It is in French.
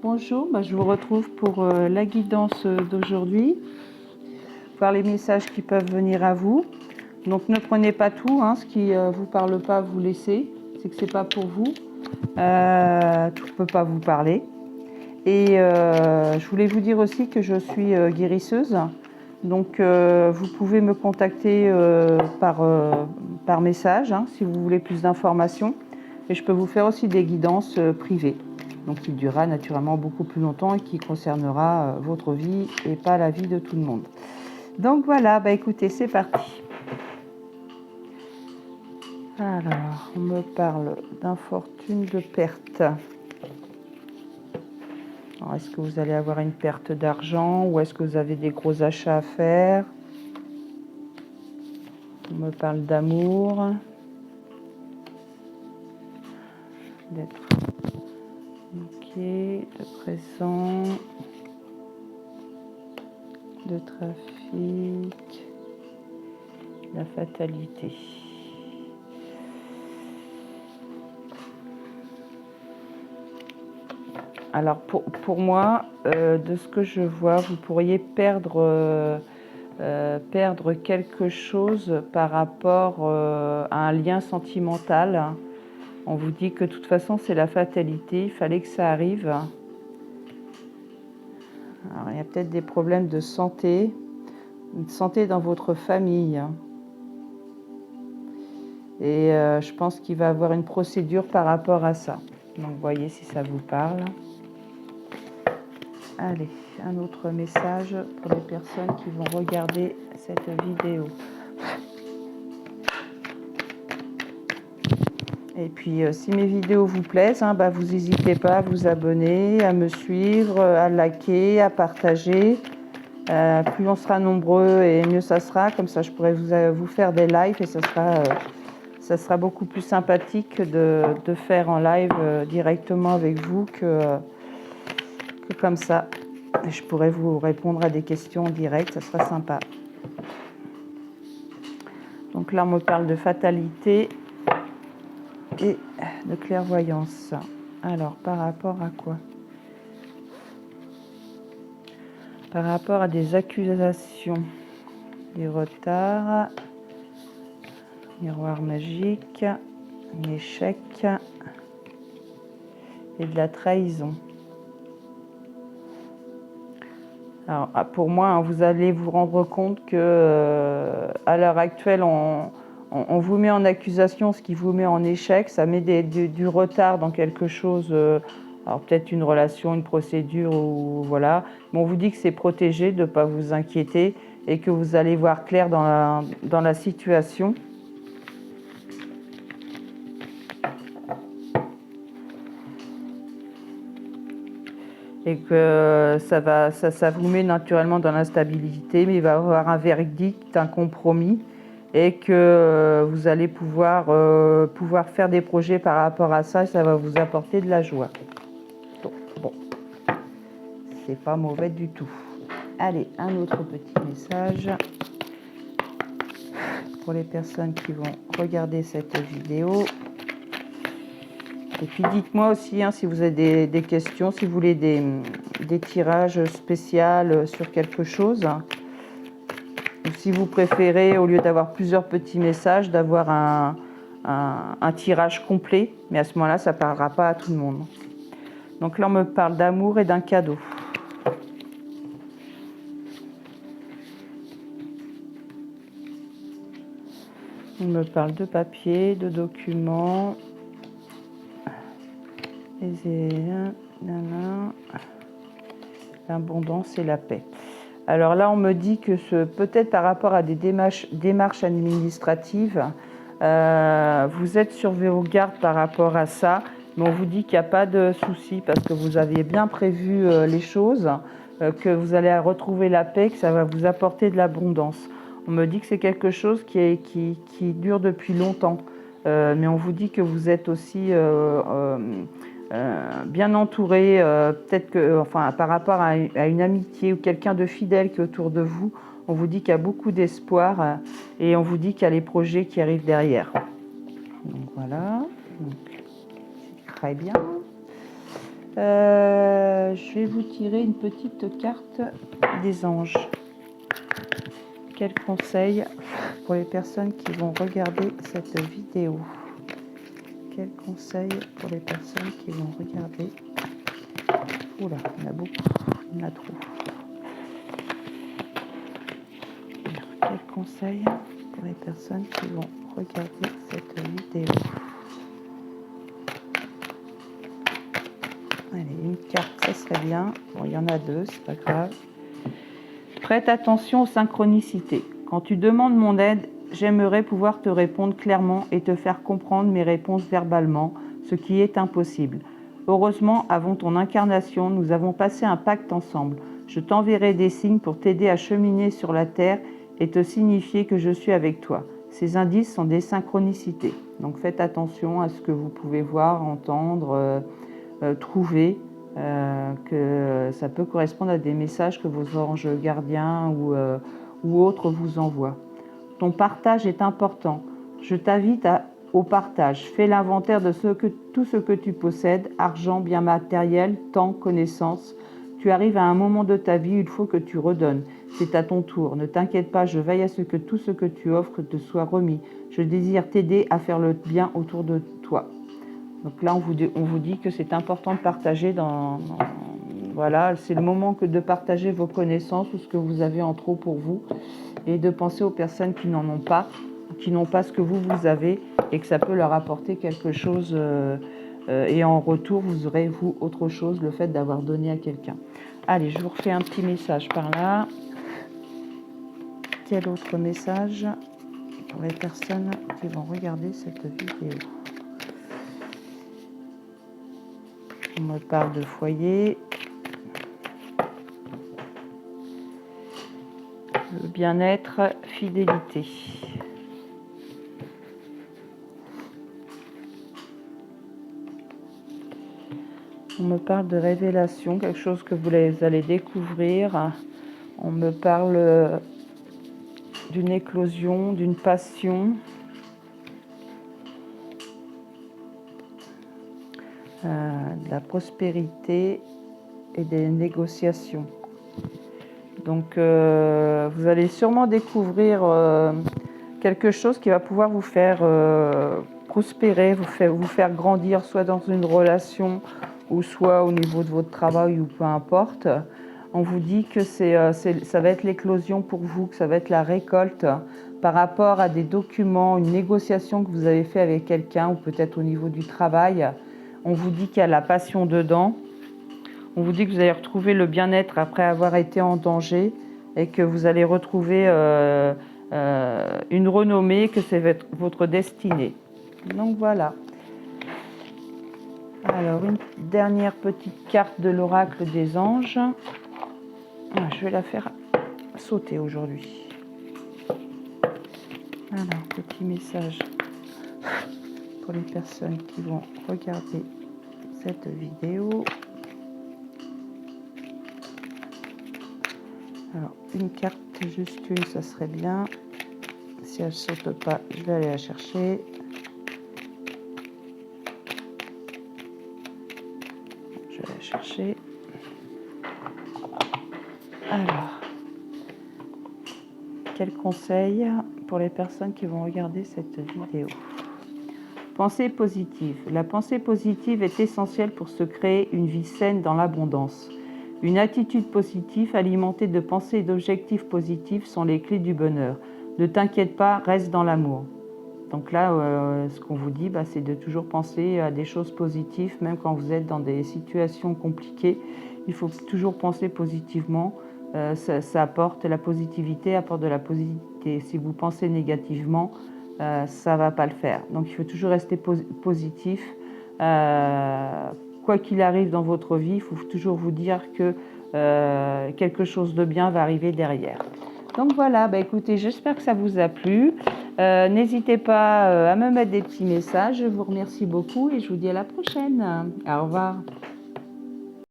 Bonjour, je vous retrouve pour la guidance d'aujourd'hui, voir les messages qui peuvent venir à vous. Donc ne prenez pas tout, ce qui ne vous parle pas, vous laissez, c'est que c'est pas pour vous, tout ne peut pas vous parler. Et je voulais vous dire aussi que je suis guérisseuse, donc vous pouvez me contacter par message si vous voulez plus d'informations. Et je peux vous faire aussi des guidances privées, donc qui durera naturellement beaucoup plus longtemps et qui concernera votre vie et pas la vie de tout le monde. Donc voilà, écoutez, c'est parti. Alors, on me parle d'infortune, de perte. Est-ce que vous allez avoir une perte d'argent ou est-ce que vous avez des gros achats à faire? On me parle d'amour, d'être ok, de présent, de trafic, la fatalité. Alors pour moi, de ce que je vois, vous pourriez perdre quelque chose par rapport à un lien sentimental. On vous dit que de toute façon c'est la fatalité, il fallait que ça arrive. Alors il y a peut-être des problèmes de santé dans votre famille. Et je pense qu'il va y avoir une procédure par rapport à ça. Donc voyez si ça vous parle. Allez, un autre message pour les personnes qui vont regarder cette vidéo. Et puis, si mes vidéos vous plaisent, vous n'hésitez pas à vous abonner, à me suivre, à liker, à partager. Plus on sera nombreux et mieux ça sera. Comme ça, je pourrai vous faire des lives et ça sera beaucoup plus sympathique de faire en live directement avec vous que comme ça. Je pourrais vous répondre à des questions en direct, ça sera sympa. Donc là, on me parle de fatalité et de clairvoyance. Alors, par rapport à quoi? Par rapport à des accusations, des retards, miroir magique, un échec et de la trahison. Alors, pour moi, vous allez vous rendre compte que à l'heure actuelle, on vous met en accusation, ce qui vous met en échec, ça met du retard dans quelque chose, alors peut-être une relation, une procédure, ou voilà. Mais on vous dit que c'est protégé, de ne pas vous inquiéter et que vous allez voir clair dans la situation. Et que ça vous met naturellement dans l'instabilité, mais il va y avoir un verdict, un compromis, et que vous allez pouvoir faire des projets par rapport à ça, et ça va vous apporter de la joie. Donc, bon, c'est pas mauvais du tout. Allez, un autre petit message pour les personnes qui vont regarder cette vidéo. Et puis dites-moi aussi si vous avez des questions, si vous voulez des tirages spéciaux sur quelque chose. Ou si vous préférez, au lieu d'avoir plusieurs petits messages, d'avoir un tirage complet. Mais à ce moment-là, ça ne parlera pas à tout le monde. Donc là, on me parle d'amour et d'un cadeau. On me parle de papier, de documents. L'abondance et la paix. Alors là, on me dit que peut-être par rapport à des démarches administratives, vous êtes sur vos gardes par rapport à ça, mais on vous dit qu'il n'y a pas de souci parce que vous aviez bien prévu les choses, que vous allez retrouver la paix, que ça va vous apporter de l'abondance. On me dit que c'est quelque chose qui dure depuis longtemps, mais on vous dit que vous êtes aussi bien entouré, peut-être que, par rapport à une amitié ou quelqu'un de fidèle qui est autour de vous, on vous dit qu'il y a beaucoup d'espoir et on vous dit qu'il y a les projets qui arrivent derrière. Donc voilà, donc, c'est très bien. je vais vous tirer une petite carte des anges. Quel conseil pour les personnes qui vont regarder cette vidéo? Quel conseil pour les personnes qui vont regarder? Oula, il y en a beaucoup, il y en a trop. Quel conseil pour les personnes qui vont regarder cette vidéo? Allez, une carte, ça serait bien. Bon, il y en a deux, c'est pas grave. Prête attention aux synchronicités. Quand tu demandes mon aide, j'aimerais pouvoir te répondre clairement et te faire comprendre mes réponses verbalement, ce qui est impossible. Heureusement, avant ton incarnation, nous avons passé un pacte ensemble. Je t'enverrai des signes pour t'aider à cheminer sur la terre et te signifier que je suis avec toi. Ces indices sont des synchronicités. Donc faites attention à ce que vous pouvez voir, entendre, trouver. Que ça peut correspondre à des messages que vos anges gardiens ou autres vous envoient. Ton partage est important. Je t'invite au partage. Fais l'inventaire de tout ce que tu possèdes, argent, biens matériels, temps, connaissances. Tu arrives à un moment de ta vie où il faut que tu redonnes. C'est à ton tour. Ne t'inquiète pas, je veille à ce que tout ce que tu offres te soit remis. Je désire t'aider à faire le bien autour de toi. Donc là, on vous dit que c'est important de partager voilà, c'est le moment de partager vos connaissances ou ce que vous avez en trop pour vous et de penser aux personnes qui n'en ont pas, qui n'ont pas ce que vous avez et que ça peut leur apporter quelque chose et en retour, vous aurez, vous, autre chose, le fait d'avoir donné à quelqu'un. Allez, je vous refais un petit message par là. Quel autre message pour les personnes qui vont regarder cette vidéo? On me parle de foyer, le bien-être, fidélité. On me parle de révélation, quelque chose que vous allez découvrir. On me parle d'une éclosion, d'une passion. De la prospérité et des négociations. Donc vous allez sûrement découvrir quelque chose qui va pouvoir vous faire prospérer, vous faire grandir, soit dans une relation ou soit au niveau de votre travail ou peu importe. On vous dit que ça va être l'éclosion pour vous, que ça va être la récolte par rapport à des documents, une négociation que vous avez fait avec quelqu'un ou peut-être au niveau du travail. On vous dit qu'il y a la passion dedans. On vous dit que vous allez retrouver le bien-être après avoir été en danger et que vous allez retrouver une renommée, que c'est votre destinée. Donc voilà. Alors, une dernière petite carte de l'oracle des anges. Je vais la faire sauter aujourd'hui. Alors, petit message pour les personnes qui vont regarder cette vidéo. Alors, une carte, juste une, ça serait bien. Si elle ne saute pas, je vais aller la chercher. Je vais la chercher. Alors, quel conseil pour les personnes qui vont regarder cette vidéo? Pensée positive. La pensée positive est essentielle pour se créer une vie saine dans l'abondance. Une attitude positive alimentée de pensées et d'objectifs positifs sont les clés du bonheur. Ne t'inquiète pas, reste dans l'amour. Donc là, ce qu'on vous dit, c'est de toujours penser à des choses positives, même quand vous êtes dans des situations compliquées. Il faut toujours penser positivement. Ça apporte la positivité, apporte de la positivité. Si vous pensez négativement, ça ne va pas le faire. Donc il faut toujours rester positif. Quoi qu'il arrive dans votre vie, il faut toujours vous dire que quelque chose de bien va arriver derrière. Donc voilà, écoutez, j'espère que ça vous a plu. N'hésitez pas à me mettre des petits messages. Je vous remercie beaucoup et je vous dis à la prochaine. Au revoir.